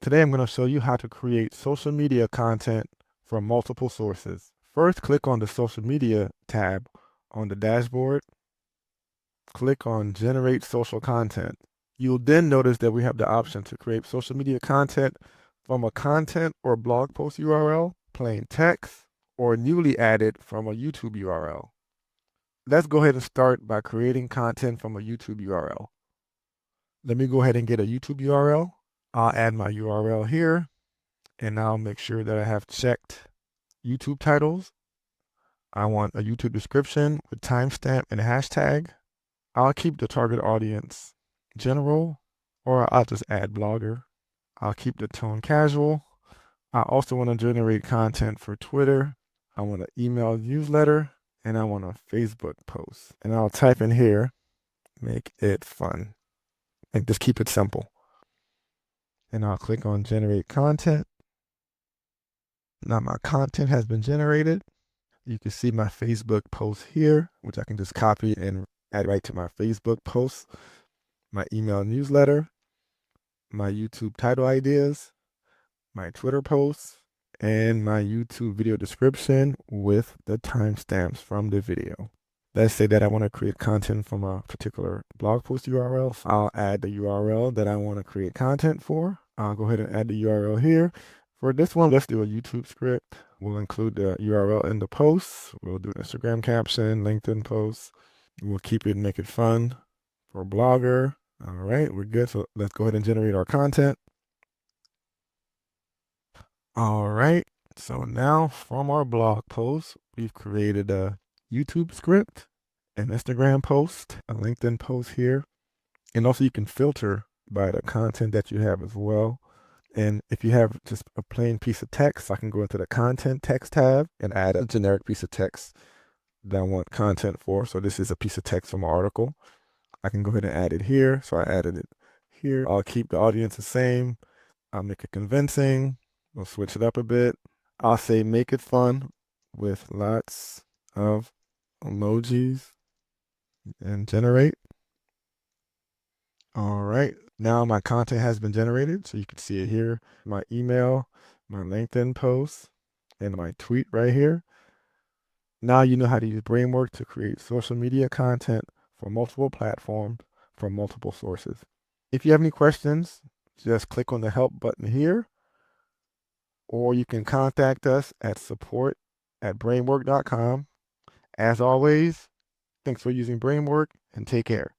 Today I'm going to show you how to create social media content from multiple sources. First, click on the social media tab on the dashboard. Click on Generate Social Content. You'll then notice that we have the option to create social media content from a content or blog post URL, plain text, or newly added from a YouTube URL. Let's go ahead and start by creating content from a YouTube URL. Let me go ahead and get a YouTube URL. I'll add my URL here, and I'll make sure that I have checked YouTube titles. I want a YouTube description with timestamp and hashtag. I'll keep the target audience general, or I'll just add blogger. I'll keep the tone casual. I also want to generate content for Twitter. I want an email newsletter, and I want a Facebook post. And I'll type in here, make it fun, and just keep it simple. And I'll click on generate content. Now my content has been generated. You can see my Facebook post here, which I can just copy and add right to my Facebook post, my email newsletter, my YouTube title ideas, my Twitter posts, and my YouTube video description with the timestamps from the video. Let's say that I want to create content from a particular blog post URL. I'll add the URL that I want to create content for. I'll go ahead and add the URL here. For this one, let's do a YouTube script. We'll include the URL in the post. We'll do an Instagram caption, LinkedIn post. We'll keep it and make it fun for a blogger. All right, we're good. So let's go ahead and generate our content. All right, so now from our blog post, we've created a YouTube script, an Instagram post, a LinkedIn post here, and also you can filter by the content that you have as well. And if you have just a plain piece of text, I can go into the content text tab and add a generic piece of text that I want content for. So this is a piece of text from an article. I can go ahead and add it here. So I added it here. I'll keep the audience the same. I'll make it convincing. We'll switch it up a bit. I'll say make it fun with lots of emojis and generate. All right, now my content has been generated, so you can see it here. My email, my LinkedIn post, and my tweet right here. Now you know how to use Bramework to create social media content for multiple platforms from multiple sources. If you have any questions, just click on the help button here, or you can contact us at support@bramework.com. As always, thanks for using Bramework and take care.